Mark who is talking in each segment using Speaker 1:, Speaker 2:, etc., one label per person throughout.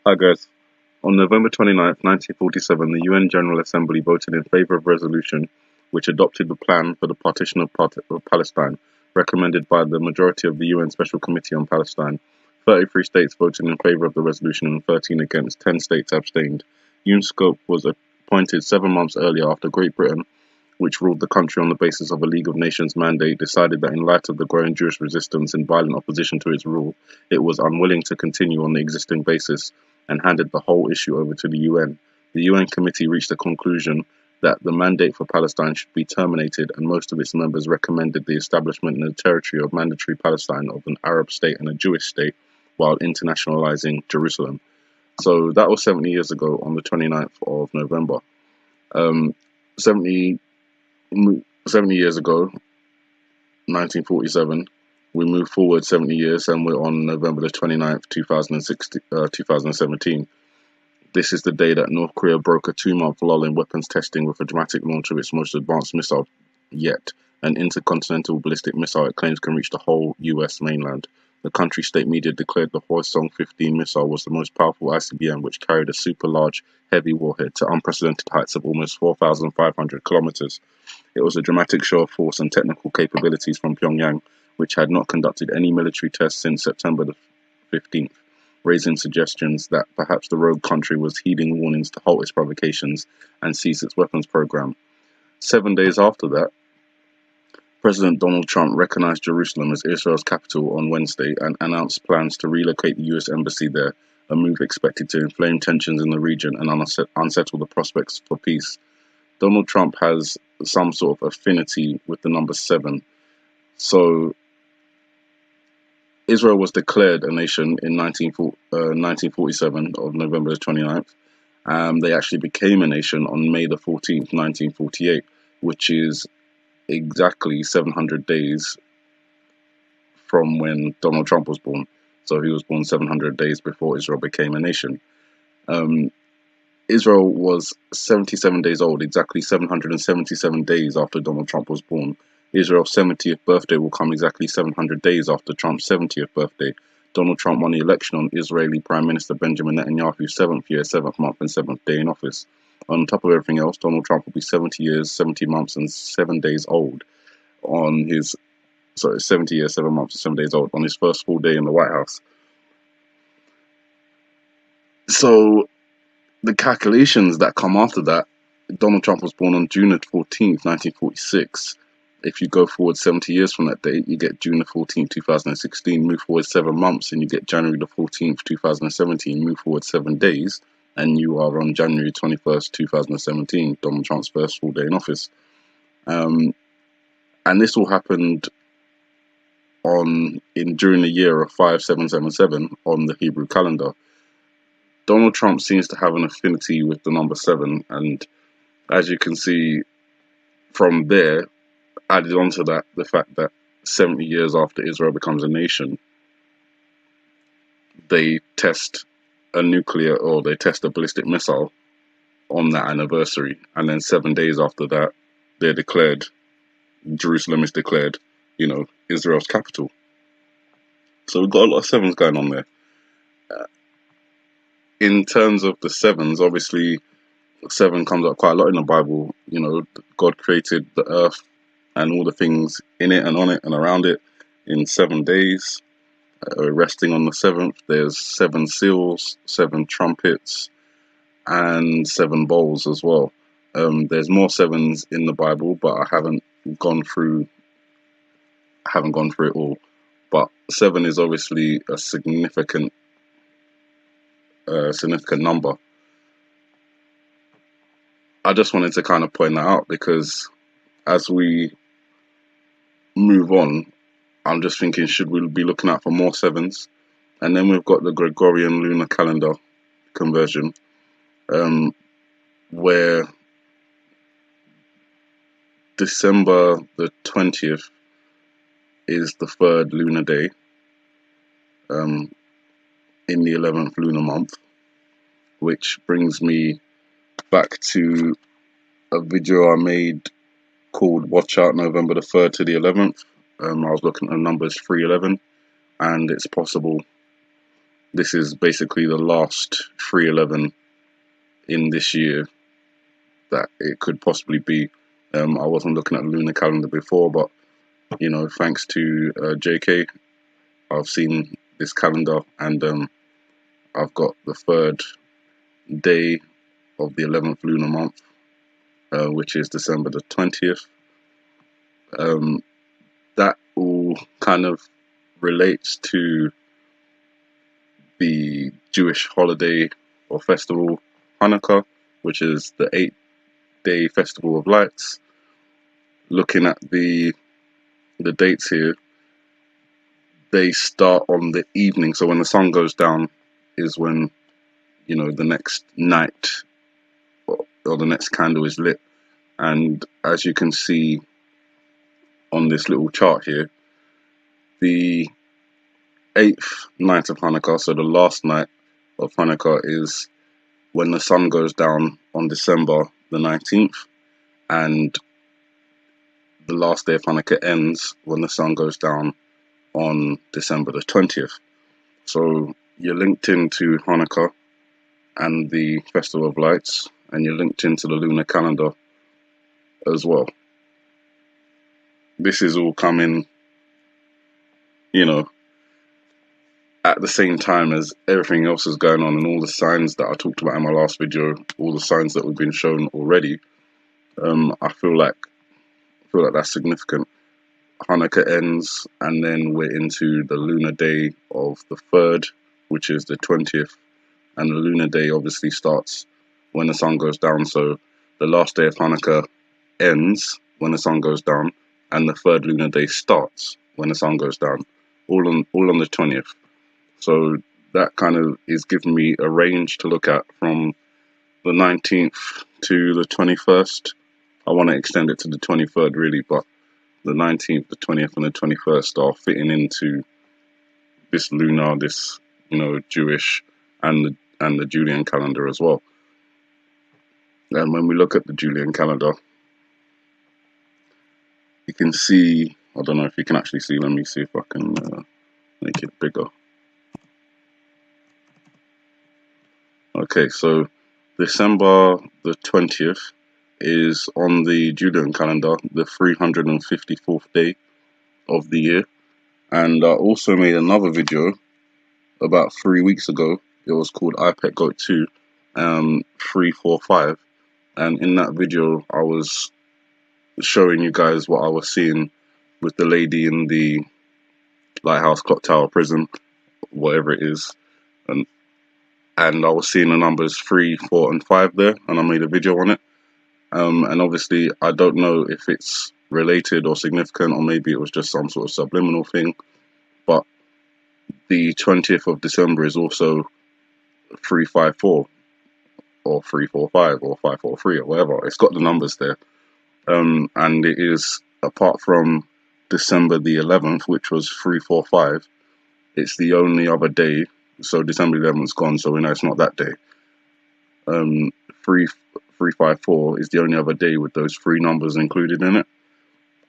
Speaker 1: Hi guys. On November 29th, 1947, the UN General Assembly voted in favor of a resolution which adopted the plan for the partition of Palestine, recommended by the majority of the UN Special Committee on Palestine. 33 states voted in favor of the resolution and 13 against. 10 states abstained. UNSCOP was appointed 7 months earlier after Great Britain, which ruled the country on the basis of a League of Nations mandate, decided that in light of the growing Jewish resistance and violent opposition to its rule, it was unwilling to continue on the existing basis and handed the whole issue over to the UN. The UN committee reached the conclusion that the mandate for Palestine should be terminated, and most of its members recommended the establishment in the territory of mandatory Palestine of an Arab state and a Jewish state, while internationalizing Jerusalem. So that was 70 years ago on the 29th of November. Um, 70 70 years ago, 1947, we moved forward 70 years and we're on November the 29th, 2017. This is the day that North Korea broke a 2-month lull in weapons testing with a dramatic launch of its most advanced missile yet, an intercontinental ballistic missile it claims can reach the whole US mainland. The country's state media declared the Hwasong-15 missile was the most powerful ICBM, which carried a super-large, heavy warhead to unprecedented heights of almost 4,500 kilometers. It was a dramatic show of force and technical capabilities from Pyongyang, which had not conducted any military tests since September the 15th, raising suggestions that perhaps the rogue country was heeding warnings to halt its provocations and cease its weapons program. 7 days after that, President Donald Trump recognized Jerusalem as Israel's capital on Wednesday and announced plans to relocate the US embassy there, a move expected to inflame tensions in the region and unsettle the prospects for peace. Donald Trump has some sort of affinity with the number 7. So Israel was declared a nation in 1947 of November the 29th. They actually became a nation on May the 14th, 1948, which is exactly 700 days from when Donald Trump was born. So he was born 700 days before Israel became a nation. Israel was 77 days old, exactly 777 days after Donald Trump was born. Israel's 70th birthday will come exactly 700 days after Trump's 70th birthday. Donald Trump won the election on Israeli Prime Minister Benjamin Netanyahu's 7th year, 7th month, and 7th day in office. On top of everything else, Donald Trump will be 70 years, 70 months, and 7 days old on his 70 years, 7 months, and 7 days old on his first full day in the White House. So the calculations that come after that, Donald Trump was born on June the 14th, 1946. If you go forward 70 years from that date, you get June the 14th, 2016, move forward 7 months, and you get January the 14th, 2017, move forward 7 days, and you are on January 21st, 2017, Donald Trump's first full day in office. And this all happened during the year of 5777 on the Hebrew calendar. Donald Trump seems to have an affinity with the number 7, and as you can see from there, added onto that the fact that 70 years after Israel becomes a nation, they test a ballistic missile on that anniversary, and then 7 days after that, Jerusalem is declared, Israel's capital. So we've got a lot of 7s going on there. In terms of the 7s, obviously 7 comes up quite a lot in the Bible. God created the earth and all the things in it and on it and around it in 7 days. Resting on the 7th, there's 7 seals, 7 trumpets, and 7 bowls as well. There's more 7s in the Bible, but I haven't gone through it all. But 7 is obviously a significant number. I just wanted to kind of point that out because as we move on, I'm just thinking, should we be looking out for more 7s? And then we've got the Gregorian lunar calendar conversion, where December the 20th is the 3rd lunar day in the 11th lunar month, which brings me back to a video I made called Watch Out November the 3rd to the 11th. I was looking at the numbers 311, and it's possible this is basically the last 311 in this year that it could possibly be. I wasn't looking at the lunar calendar before, but you know, thanks to JK, I've seen this calendar, and I've got the third day of the 11th lunar month, which is December the 20th. That all kind of relates to the Jewish holiday or festival Hanukkah, which is the 8-day festival of lights. Looking at the dates here, they start on the evening, so when the sun goes down is when, you know, the next night or the next candle is lit. And as you can see on this little chart here, the 8th night of Hanukkah, so the last night of Hanukkah, is when the sun goes down on December the 19th, and the last day of Hanukkah ends when the sun goes down on December the 20th. So you're linked into Hanukkah and the Festival of Lights, and you're linked into the lunar calendar as well. This is all coming, you know, at the same time as everything else is going on, and all the signs that I talked about in my last video, all the signs that we've been shown already. I feel like that's significant. Hanukkah ends, and then we're into the lunar day of the 3rd, which is the 20th, and the lunar day obviously starts when the sun goes down. So the last day of Hanukkah ends when the sun goes down, and the 3rd lunar day starts when the sun goes down, all on the 20th. So that kind of is giving me a range to look at from the 19th to the 21st. I want to extend it to the 23rd really, but the 19th, the 20th, and the 21st are fitting into this lunar, this, you know, Jewish and the Julian calendar as well. And when we look at the Julian calendar, you can see, I don't know if you can actually see, let me see if I can make it bigger. Okay, so December the 20th is on the Julian calendar, the 354th day of the year. And I also made another video about 3 weeks ago. It was called iPet Goat 2 345. And in that video, I was showing you guys what I was seeing with the lady in the Lighthouse Clock Tower prison, whatever it is. And I was seeing the numbers 3, 4, and 5 there, and I made a video on it. And obviously, I don't know if it's related or significant, or maybe it was just some sort of subliminal thing. But the 20th of December is also 354, or 345, or 543, or whatever. It's got the numbers there. And it is, apart from December the 11th, which was 345, it's the only other day. So December 11th's gone, so we know it's not that day. 354 is the only other day with those 3 numbers included in it.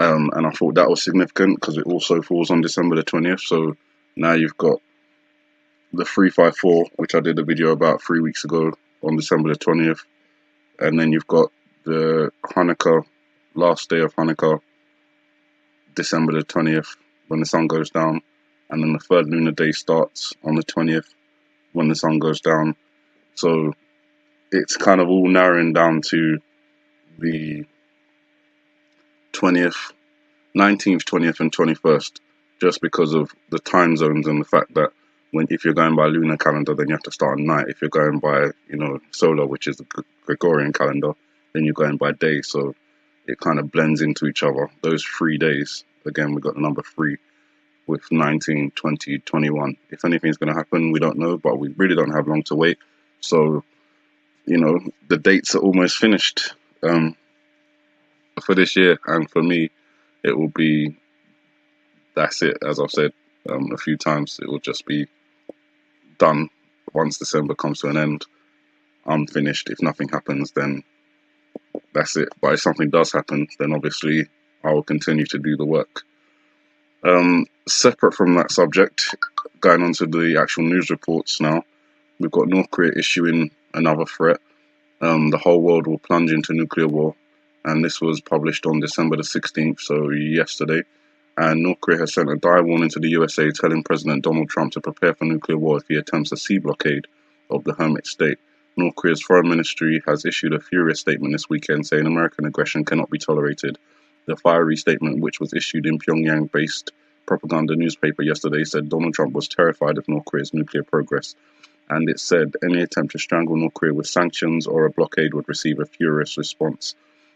Speaker 1: And I thought that was significant because it also falls on December the 20th. So now you've got the 354, which I did a video about 3 weeks ago on December the 20th. And then you've got the Hanukkah, last day of Hanukkah, December the 20th, when the sun goes down. And then the 3rd lunar day starts on the 20th when the sun goes down. So it's kind of all narrowing down to the 20th, 19th, 20th, and 21st, just because of the time zones and the fact that if you're going by lunar calendar, then you have to start at night. If you're going by, you know, solar, which is the Gregorian calendar, then you're going by day. So it kind of blends into each other. Those 3 days, again, we got the number 3 with 19, 20, 21. If anything's going to happen, we don't know, but we really don't have long to wait. So, you know, the dates are almost finished for this year, and for me, it will be, that's it. As I've said a few times, it will just be done. Once December comes to an end, I'm finished. If nothing happens, then that's it. But if something does happen, then obviously I will continue to do the work. Separate from that subject, going on to the actual news reports now, we've got North Korea issuing another threat. The whole world will plunge into nuclear war. And this was published on December the 16th, so yesterday. And North Korea has sent a dire warning to the USA, telling President Donald Trump to prepare for nuclear war if he attempts a sea blockade of the hermit state. North Korea's foreign ministry has issued a furious statement this weekend saying American aggression cannot be tolerated. The fiery statement, which was issued in Pyongyang-based propaganda newspaper yesterday, said Donald Trump was terrified of North Korea's nuclear progress. And it said any attempt to strangle North Korea with sanctions or a blockade would receive a furious response.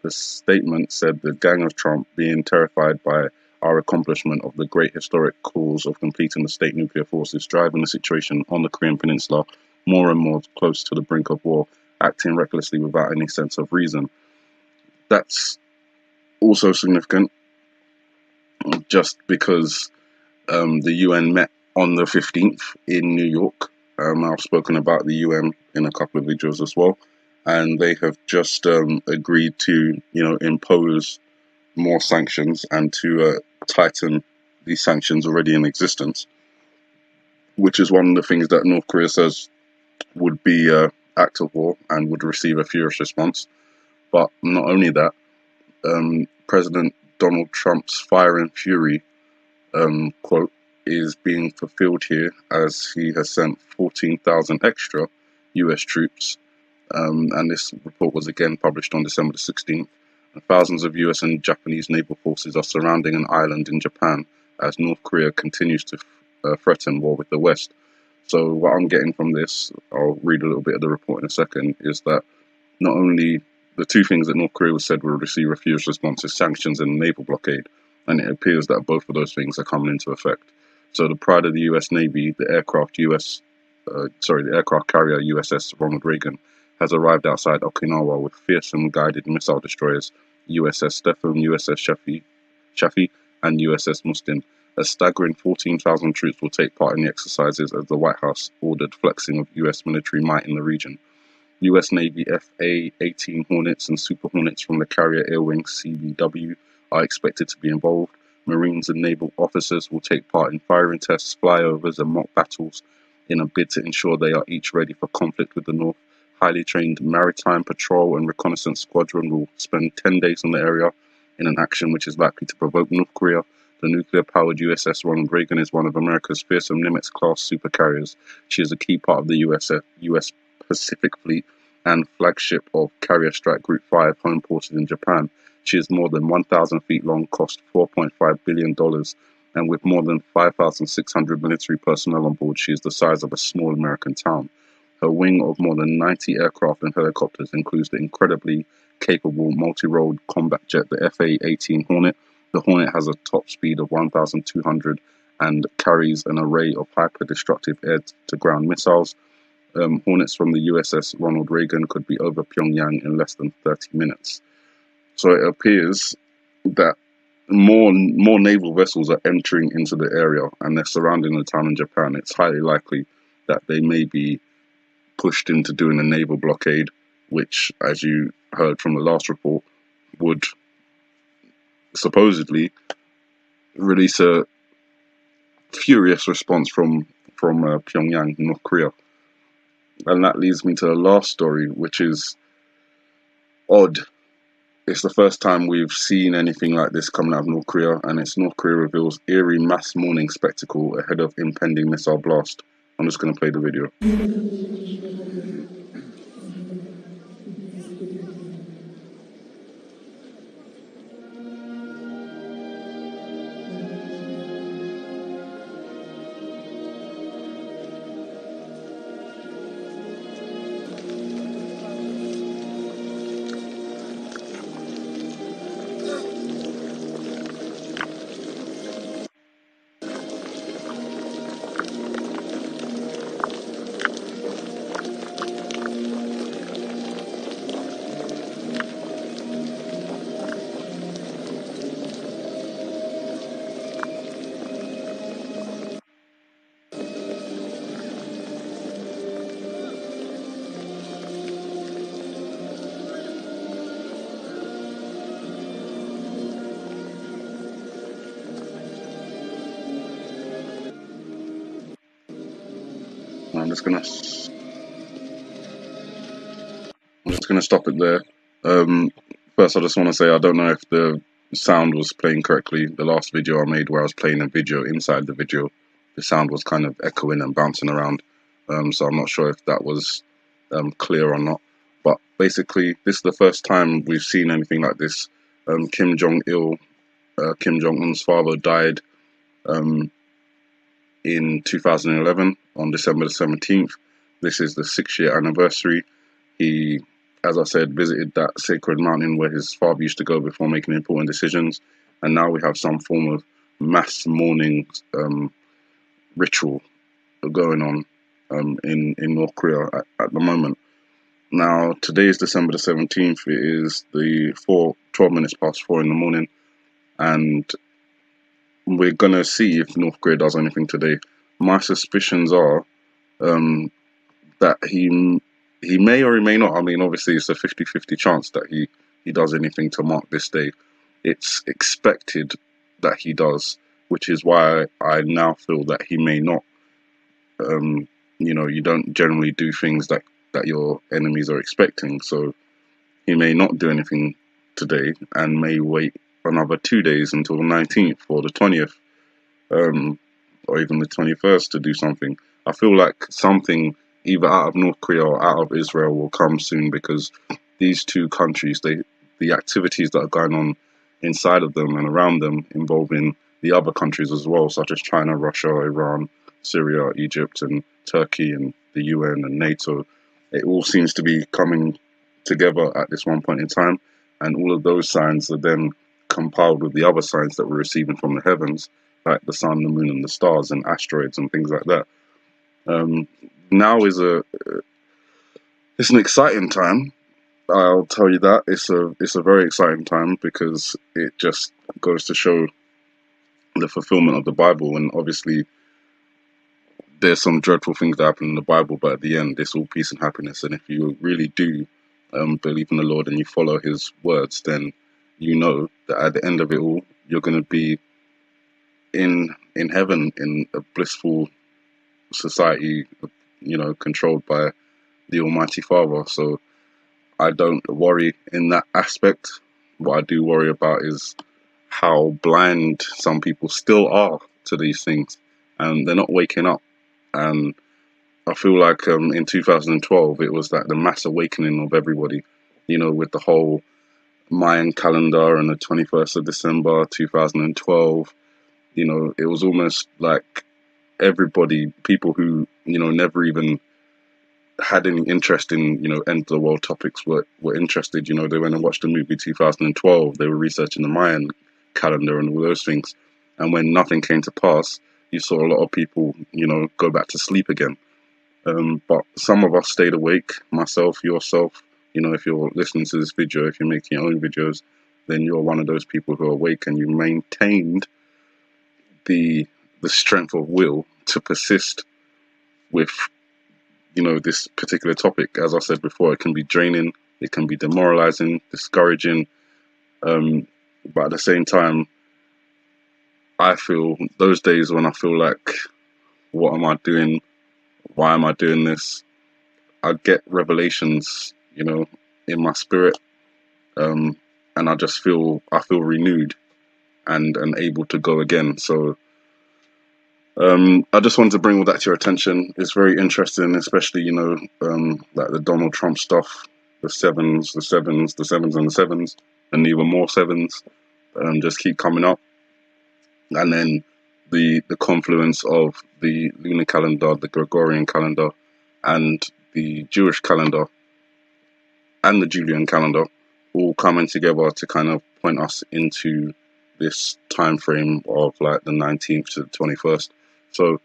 Speaker 1: The statement said the gang of Trump, being terrified by our accomplishment of the great historic cause of completing the state nuclear force, is driving the situation on the Korean Peninsula more and more close to the brink of war, acting recklessly without any sense of reason. That's also significant just because the UN met on the 15th in New York. I've spoken about the UN in a couple of videos as well, and they have just agreed to, impose more sanctions and to tighten the sanctions already in existence, which is one of the things that North Korea says would be an act of war and would receive a furious response. But not only that, President Donald Trump's fire and fury quote is being fulfilled here, as he has sent 14,000 extra US troops, and this report was again published on December the 16th. Thousands of US and Japanese naval forces are surrounding an island in Japan as North Korea continues to threaten war with the West. So what I'm getting from this, I'll read a little bit of the report in a second, is that not only the two things that North Korea said will receive a furious response is sanctions and naval blockade, and it appears that both of those things are coming into effect. So the pride of the US Navy, the aircraft carrier USS Ronald Reagan, has arrived outside Okinawa with fearsome guided missile destroyers USS Stephen, USS Shafi, and USS Mustin. A staggering 14,000 troops will take part in the exercises as the White House ordered flexing of US military might in the region. US Navy FA-18 Hornets and Super Hornets from the Carrier Air Wing CBW are expected to be involved. Marines and naval officers will take part in firing tests, flyovers, and mock battles in a bid to ensure they are each ready for conflict with the North. Highly trained maritime patrol and reconnaissance squadron will spend 10 days in the area in an action which is likely to provoke North Korea. The nuclear-powered USS Ronald Reagan is one of America's fearsome Nimitz-class supercarriers. She is a key part of the US Pacific Fleet and flagship of Carrier Strike Group 5, home-ported in Japan. She is more than 1,000 feet long, cost $4.5 billion, and with more than 5,600 military personnel on board, she is the size of a small American town. Her wing of more than 90 aircraft and helicopters includes the incredibly capable multi-role combat jet, the FA-18 Hornet. The Hornet has a top speed of 1,200 and carries an array of hyper-destructive air-to-ground missiles. Hornets from the USS Ronald Reagan could be over Pyongyang in less than 30 minutes. So it appears that more naval vessels are entering into the area and they're surrounding the town in Japan. It's highly likely that they may be pushed into doing a naval blockade, which, as you heard from the last report, would supposedly release a furious response from Pyongyang, North Korea. And that leads me to the last story, which is odd. It's the first time we've seen anything like this coming out of North Korea, and it's North Korea reveals eerie mass mourning spectacle ahead of impending missile blast. I'm just going to play the video. I'm just gonna stop it there. First, I just want to say I don't know if the sound was playing correctly. The last video I made where I was playing a video inside the video, the sound was kind of echoing and bouncing around. So I'm not sure if that was clear or not. But basically, this is the first time we've seen anything like this. Kim Jong-un's father, died in 2011 on December the 17th. This is the 6-year anniversary. He, as I said, visited that sacred mountain where his father used to go before making important decisions. And now we have some form of mass mourning ritual going on in North Korea at the moment. Now, today is December the 17th. It is 12 minutes past 4 in the morning. And we're going to see if North Korea does anything today. My suspicions are that he may or he may not. I mean, obviously, it's a 50-50 chance that he does anything to mark this day. It's expected that he does, which is why I now feel that he may not. You don't generally do things that your enemies are expecting. So he may not do anything today and may wait another 2 days until the 19th or the 20th or even the 21st to do something. I feel like something either out of North Korea or out of Israel will come soon, because these two countries, the activities that are going on inside of them and around them involving the other countries as well, such as China, Russia, Iran, Syria, Egypt and Turkey and the UN and NATO, it all seems to be coming together at this one point in time, and all of those signs are then compiled with the other signs that we're receiving from the heavens, like the sun, the moon and the stars and asteroids and things like that. Now is it's an exciting time. I'll tell you that. It's a very exciting time, because it just goes to show the fulfillment of the Bible. And obviously there's some dreadful things that happen in the Bible, but at the end it's all peace and happiness. And if you really do believe in the Lord and you follow his words, then you know that at the end of it all, you're going to be in heaven, in a blissful society, controlled by the Almighty Father. So I don't worry in that aspect. What I do worry about is how blind some people still are to these things, and they're not waking up. And I feel like in 2012 it was like the mass awakening of everybody, with the whole Mayan calendar and the 21st of December 2012. It was almost like everybody, people who never even had any interest in end of the world topics, were interested. They went and watched the movie 2012. They were researching the Mayan calendar and all those things. And when nothing came to pass, you saw a lot of people go back to sleep again. But some of us stayed awake. Myself, yourself. If you're listening to this video, if you're making your own videos, then you're one of those people who are awake and you maintained the strength of will to persist with this particular topic. As I said before, it can be draining, it can be demoralizing, discouraging, but at the same time, I feel those days when I feel like, what am I doing? Why am I doing this? I get revelations, in my spirit, and I feel renewed and able to go again. So I just wanted to bring all that to your attention. It's very interesting, especially, like the Donald Trump stuff, the sevens, and the sevens, and even more sevens just keep coming up. And then the confluence of the lunar calendar, the Gregorian calendar, and the Jewish calendar, and the Julian calendar, all coming together to kind of point us into this time frame of like the 19th to the 21st. So,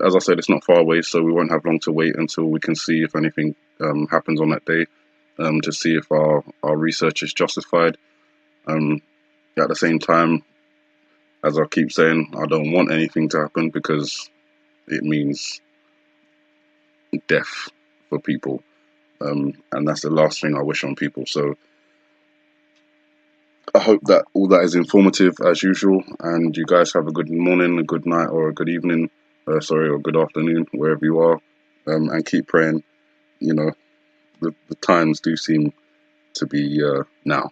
Speaker 1: as I said, it's not far away, so we won't have long to wait until we can see if anything happens on that day, to see if our research is justified. At the same time, as I keep saying, I don't want anything to happen, because it means death for people. And that's the last thing I wish on people. So I hope that all that is informative as usual, and you guys have a good morning, a good night, or a good evening, or good afternoon, wherever you are. and keep praying. You know, the times do seem to be now.